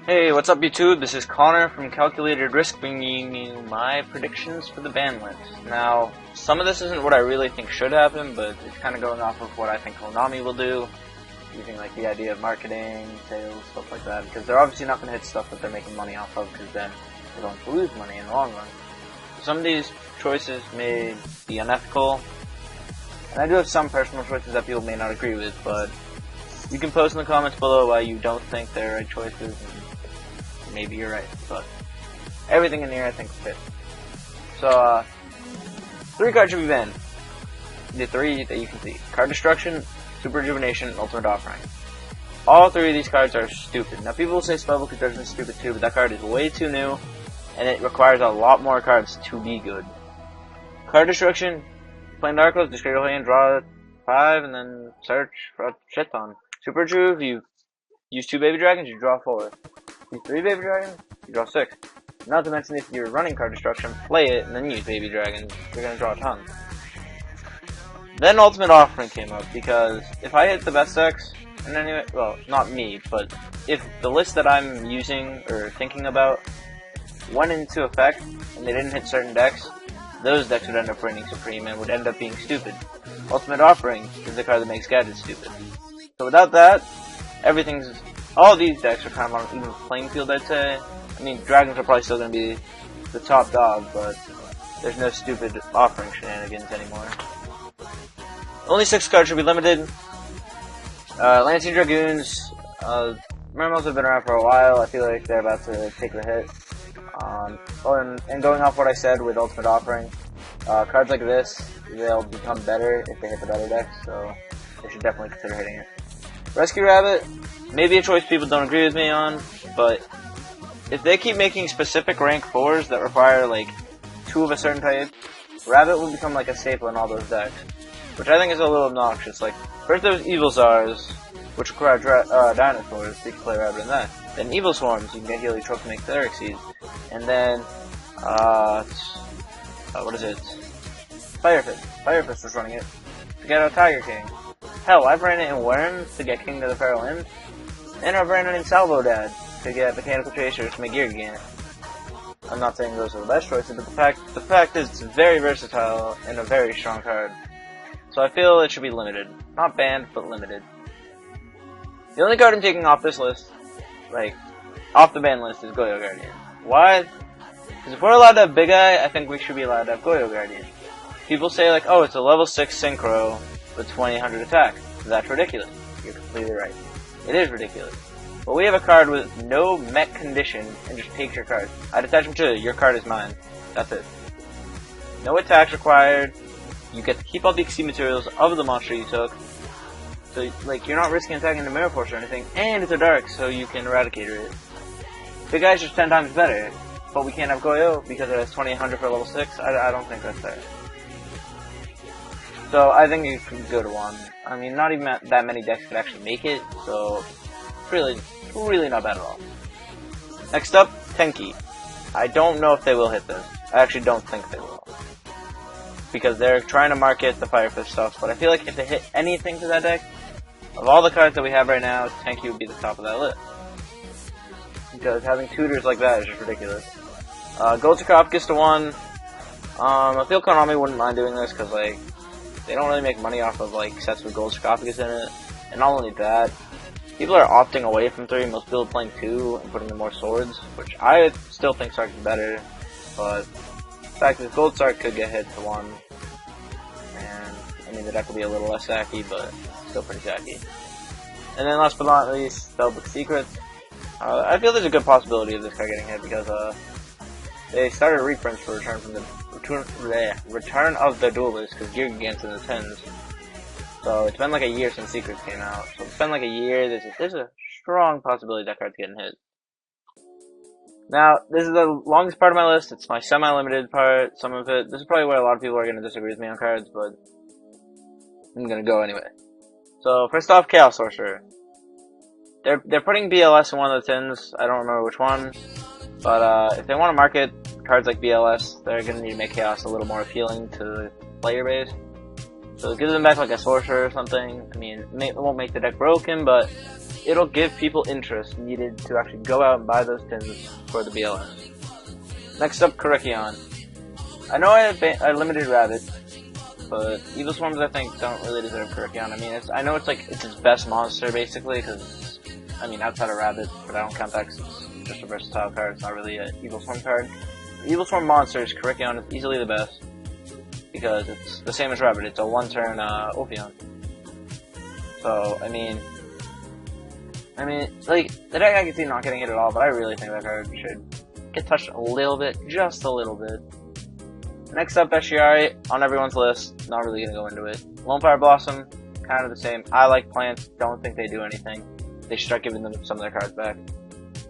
Hey, what's up YouTube? This is Connor from Calculated Risk bringing you my predictions for the ban list. Now, some of this isn't what I really think should happen, but it's kind of going off of what I think Konami will do, using like the idea of marketing, sales, stuff like that, because they're obviously not going to hit stuff that they're making money off of, because then they're going to lose money in the long run. Some of these choices may be unethical, and I do have some personal choices that people may not agree with, but you can post in the comments below why you don't think they're right choices, and maybe you're right, but everything in here I think fits. So, 3 cards should be banned. The 3 that you can see. Card Destruction, Super Rejuvenation, and Ultimate Offering. All 3 of these cards are stupid. Now people will say Spellbook Construction is stupid too, but that card is way too new, and it requires a lot more cards to be good. Card Destruction, playing Darkles, discard your hand, draw 5, and then search for a shit ton. Super Rejuve, you use 2 Baby Dragons, you draw 4. Use 3 Baby Dragons, you draw 6. Not to mention if you're running Card Destruction, play it, and then use Baby Dragons, you're gonna draw a ton. Then Ultimate Offering came up, because if I hit the best decks, and anyway, well, not me, but if the list that I'm using, or thinking about, went into effect, and they didn't hit certain decks, those decks would end up reigning supreme, and would end up being stupid. Ultimate Offering is the card that makes gadgets stupid. So without that, all these decks are kind of on an even playing field, I'd say. I mean, Dragons are probably still going to be the top dog, but there's no stupid offering shenanigans anymore. Only 6 cards should be limited. Lancing Dragoons, Mermals have been around for a while. I feel like they're about to take the hit. And going off what I said with Ultimate Offering, cards like this, they'll become better if they hit the better decks, so they should definitely consider hitting it. Rescue Rabbit, maybe a choice people don't agree with me on, but if they keep making specific rank 4s that require like 2 of a certain type, Rabbit will become like a staple in all those decks, which I think is a little obnoxious. Like, first there was Evil Czars, which require dinosaurs, so you can play Rabbit in that. Then Evil Swarms, you can get Healy Trope to make Cleric Seeds. And then, what is it? Fire Fist. Fire Fist was running it to get a Tiger King. Hell, I've ran it in Worms to get King of the Feral Imp, and I've ran it in Salvo Dad to get Mechanical Chasers to make Gear Gigant. I'm not saying those are the best choices, but the fact is it's very versatile and a very strong card. So I feel it should be limited. Not banned, but limited. The only card I'm taking off this list, like, off the ban list, is Goyo Guardian. Why? Because if we're allowed to have Big Eye, I think we should be allowed to have Goyo Guardian. People say, like, oh, it's a level 6 Synchro with 2000 attack. That's ridiculous. You're completely right. It is ridiculous. But we have a card with no mech condition and just takes your card. I'd attach him to your card is mine. That's it. No attacks required. You get to keep all the XC materials of the monster you took. So, like, you're not risking attacking the Mirror Force or anything. And it's a dark, so you can eradicate it. Big Eye's just 10 times better. But we can't have Goyo because it has 2800 for level 6. I don't think that's fair. So I think you can go to 1. I mean, not even that many decks could actually make it, so really not bad at all. Next up, Tenki. I don't know if they will hit this. I actually don't think they will. Because they're trying to market the Fire Fist stuff, but I feel like if they hit anything to that deck, of all the cards that we have right now, Tenki would be the top of that list. Because having tutors like that is just ridiculous. Gold Sarcophagus to 1. I feel Konami wouldn't mind doing this, because, like, they don't really make money off of, like, sets with Gold Sarcophagus in it. And not only that, people are opting away from 3. Most people are playing 2 and putting in more swords, which I still think Sark is better. But the fact is, Gold Sark could get hit to 1. And, I mean, the deck will be a little less sacky, but still pretty sacky. And then last but not least, Spellbook Secrets. I feel there's a good possibility of this card getting hit because, they started reprints for Return of the Duelist, because Gear Gigant's in the 10s. So it's been like a year since Secrets came out. So it's been like a year, there's a strong possibility that card's getting hit. Now, this is the longest part of my list. It's my semi-limited part, some of it. This is probably where a lot of people are going to disagree with me on cards, but I'm going to go anyway. So, first off, Chaos Sorcerer. They're putting BLS in one of the tins. I don't remember which one. But if they want to market cards like BLS, they're going to need to make Chaos a little more appealing to the player base. So it gives them back like a Sorcerer or something. I mean, it won't make the deck broken, but it'll give people interest needed to actually go out and buy those tins for the BLS. Next up, Reactan. I know I limited Rabbit, but Evil Swarms I think don't really deserve Reactan. I mean, I know it's its best monster basically, because I mean outside of Rabbit, but I don't count that because it's just a versatile card. It's not really an Evil Swarm card. For Evil Swarm monsters, Reactan is easily the best because it's the same as Rabbit. It's a one-turn Ophion. So I mean, like the deck I can see not getting it at all, but I really think that card should get touched a little bit, just a little bit. Next up, Bestiari, on everyone's list, not really going to go into it. Lone Fire Blossom, kind of the same. I like plants, don't think they do anything. They should start giving them some of their cards back.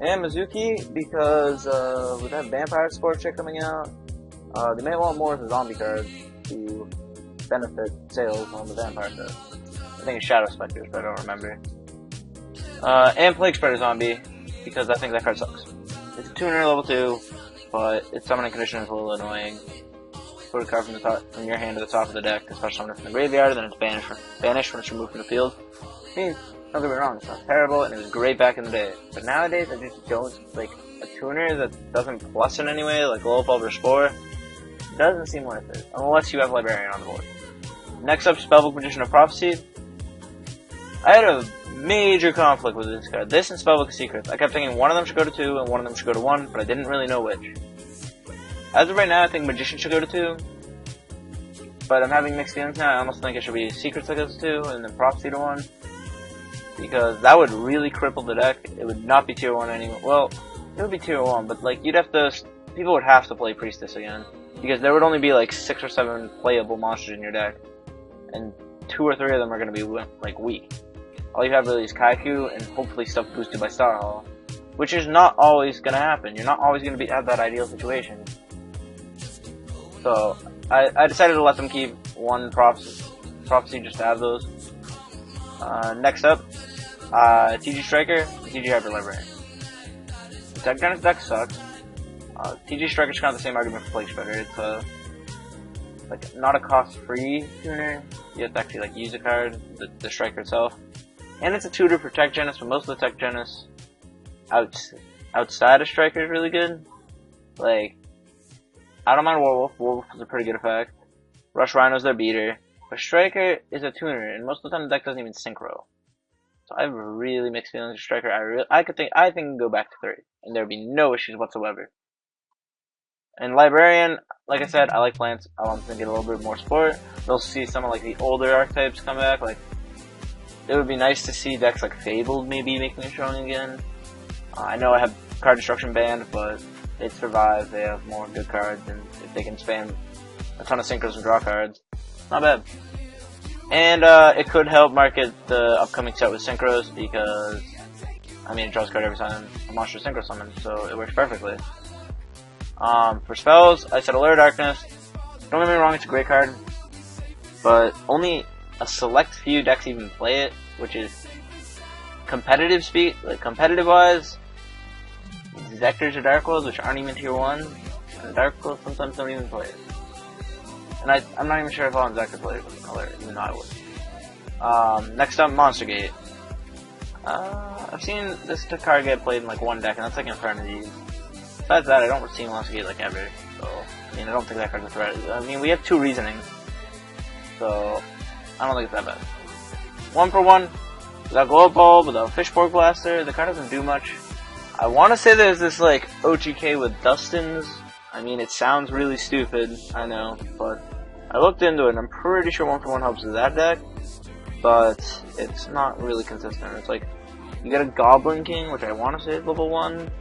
And Mizuki, because with that Vampire Spore chick coming out, they may want more of the zombie cards to benefit sales on the Vampire set. I think it's Shadow Specters, but I don't remember. And Plague Spreader Zombie, because I think that card sucks. It's a tuner level 2, but its summoning condition is a little annoying. Put a card from your hand to the top of the deck, especially summon it from the graveyard, and then it's banished when it's removed from the field. I mean, don't get me wrong, it's not terrible, and it was great back in the day. But nowadays, I just don't, like, a tuner that doesn't plus in any way, like Glow Bulb or Spore, doesn't seem worth it, unless you have Librarian on the board. Next up, Spellbook Magician of Prophecy. I had a major conflict with this card. This and Spellbook of Secrets. I kept thinking one of them should go to 2 and one of them should go to 1, but I didn't really know which. As of right now, I think Magician should go to 2, but I'm having mixed feelings now. I almost think it should be Secrets that goes to 2 and then Prophecy to 1, because that would really cripple the deck. It would not be tier 1 anymore. Well, it would be tier 1, but like people would have to play Priestess again, because there would only be like 6 or 7 playable monsters in your deck, and 2 or 3 of them are going to be like weak. All you have really is Kaiku and hopefully stuff boosted by Star Hall, which is not always going to happen. You're not always going to have that ideal situation. So I decided to let them keep 1 Prophecy just to have those. Next up, TG Striker, TG Hyper Librarian. The Tech Genesis deck sucks. TG Striker's kind of the same argument for Plague Spreader. It's like not a cost-free tuner. You have to actually like use a card, the Striker itself. And it's a tutor for Tech Genesis, but most of the Tech Genesis outside of Striker is really good. Like, I don't mind Werewolf. Werewolf is a pretty good effect. Rush Rhino's their beater. But Striker is a tuner, and most of the time the deck doesn't even synchro. So I have really mixed feelings with Striker. I think it can go back to 3, and there would be no issues whatsoever. And Librarian, like I said, I like plants. I want them to get a little bit more support. They'll see some of like the older archetypes come back. Like, it would be nice to see decks like Fabled maybe making a showing again. I know I have Card Destruction banned, but they survive. They have more good cards, and if they can spam a ton of synchros and draw cards, not bad. And it could help market the upcoming set with synchros, because I mean it draws a card every time a monster synchro summons, so it works perfectly. For spells, I said Allure Darkness. Don't get me wrong, it's a great card, but only a select few decks even play it, which is competitive wise. Zectors or Dark Worlds, which aren't even tier 1, and Dark Worlds sometimes don't even play it. And I'm not even sure if all Zector played it with color, even though I would. Next up, Monster Gate. I've seen this card get played in like 1 deck, and that's like Infernities. Besides that, I don't see Monster Gate like ever, so I mean I don't think that card's a threat. I mean we have 2 reasonings, so I don't think it's that bad. 1 for 1, without Glow Bulb, without Fishborg Blaster, the card doesn't do much. I want to say there's this like OGK with Dustins. I mean it sounds really stupid, I know, but I looked into it and I'm pretty sure 1 for 1 helps with that deck, but it's not really consistent. It's like, you get a Goblin King, which I want to say is level 1,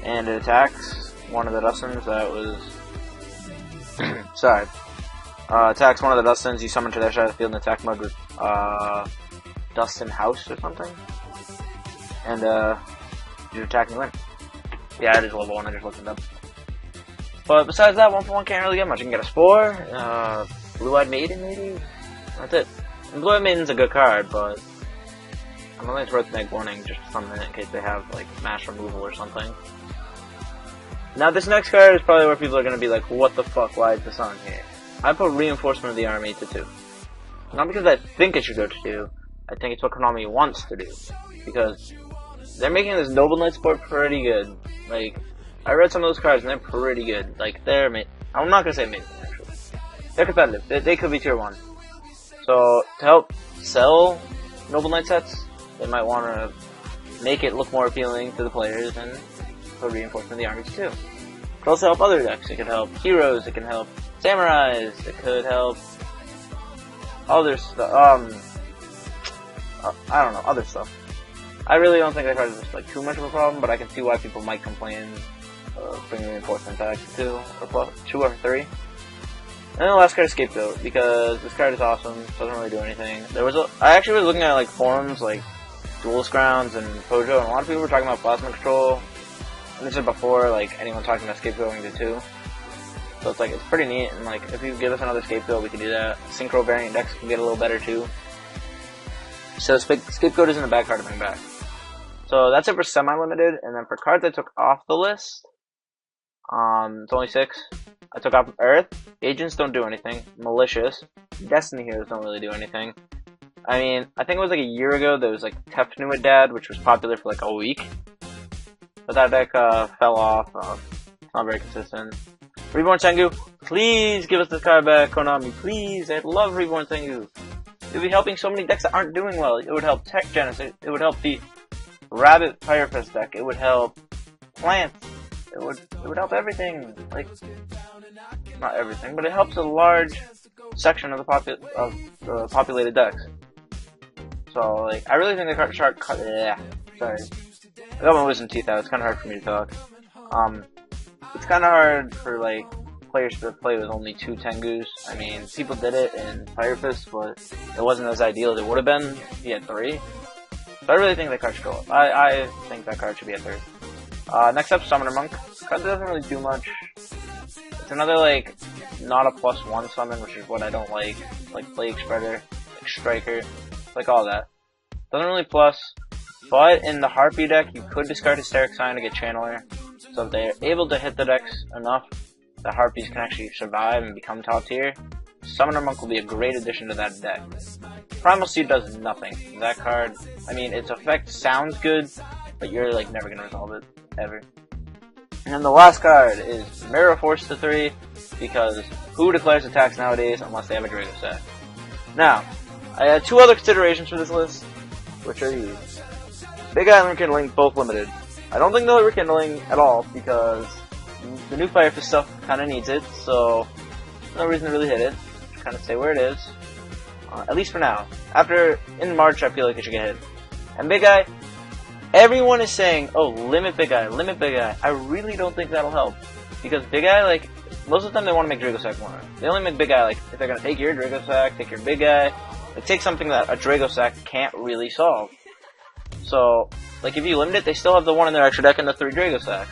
and it attacks one of the Dustins that was... sorry. Attacks one of the Dustins, you summon to their side of the field in attack mode with Dustin House or something, and you attack and win. Yeah, it is level 1, I just looked it up. But besides that, 1 for 1 can't really get much. You can get a Spore, Blue-Eyed Maiden maybe? That's it. And Blue-Eyed Maiden's a good card, but I don't think it's worth Meg Warning just for some minute in case they have like mash removal or something. Now this next card is probably where people are going to be like, what the fuck, why is this on here? I put Reinforcement of the Army to 2. Not because I think it should go to 2, I think it's what Konami wants to do. because they're making this Noble Knight support pretty good. Like, I read some of those cards and they're pretty good. Like, I'm not gonna say amazing, actually. They're competitive. They could be tier 1. So, to help sell Noble Knight sets, they might want to make it look more appealing to the players and put reinforcement in the armies too. It could also help other decks. It could help heroes, it can help samurais, it could help other stuff. I don't know, other stuff. I really don't think that card is like too much of a problem, but I can see why people might complain bringing reinforcement back to 2 or 3. And then the last card is Scapegoat, because this card is awesome, doesn't really do anything. I actually was looking at like forums like Duelist Grounds and Pojo, and a lot of people were talking about plasma control. And this is before like anyone talking about scapegoating the 2. So it's like it's pretty neat, and like if you give us another scapegoat, we can do that. Synchro variant decks can get a little better too. So scapegoat isn't a bad card to bring back. So that's it for semi-limited, and then for cards I took off the list, it's only 6. I took off Earth. Agents don't do anything. Malicious. Destiny Heroes don't really do anything. I mean, I think it was like a year ago there was like Tefnuit Dad, which was popular for like a week. But that deck fell off. It's not very consistent. Reborn Tengu, please give us this card back, Konami. Please, I love Reborn Tengu. It would be helping so many decks that aren't doing well. It would help Tech Genesis. It would help the Rabbit Fire Fist deck. It would help Plants. It would help everything. Like, not everything, but it helps a large section of the populated decks. So, like, I really think the card sorry. I got my wisdom teeth out. It's kind of hard for me to talk. It's kind of hard for, like, players to play with only 2 Tengus. I mean, people did it in Fire Fist, but it wasn't as ideal as it would have been if he had 3. So I really think that card should go up. I think that card should be a 3. Next up, Summoner Monk. Card doesn't really do much. It's another, like, not a +1 summon, which is what I don't like. Like Plague Spreader, like Striker, like all that. Doesn't really plus, but in the Harpy deck, you could discard Hysteric Sign to get Channeler. So if they're able to hit the decks enough, the Harpies can actually survive and become top tier. Summoner Monk will be a great addition to that deck. Primal Seed does nothing. That card, I mean, its effect sounds good, but you're like never gonna resolve it, ever. And then the last card is Mirror Force to 3, because who declares attacks nowadays unless they have a Drago set? Now, I had 2 other considerations for this list, which are these. Big Eye and Rekindling, both limited. I don't think they'll Rekindling at all, because the new Fire Fist stuff kind of needs it, so no reason to really hit it. Just kind of stay where it is. At least for now. In March, I feel like it should get hit. And Big Eye, everyone is saying, oh, limit Big Eye, limit Big Eye. I really don't think that'll help. Because Big Eye, like, most of the time they want to make Drago Sack more. They only make Big Eye, like, if they're going to take your Drago Sack, take your Big Eye, like, take something that a Drago Sack can't really solve. So, like, if you limit it, they still have the 1 in their extra deck and the 3 Drago Sack.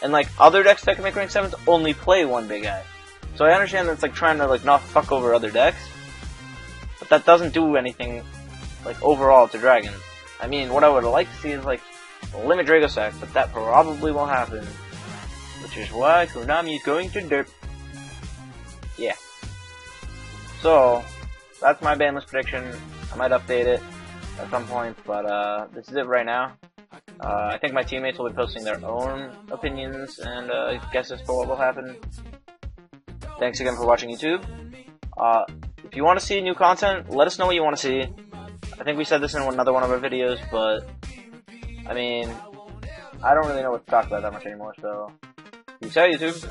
And, like, other decks that can make rank 7s only play 1 Big Eye. So I understand that it's, like, trying to, like, not fuck over other decks. But that doesn't do anything, like, overall to Dragons. I mean, what I would like to see is, like, limit Drago Sack, but that probably won't happen. Which is why Konami is going to derp. Yeah. So, that's my ban list prediction. I might update it at some point, but this is it right now. I think my teammates will be posting their own opinions and guesses for what will happen. Thanks again for watching YouTube. If you want to see new content, let us know what you want to see. I think we said this in another one of our videos, but I mean, I don't really know what to talk about that much anymore, so peace out, YouTube.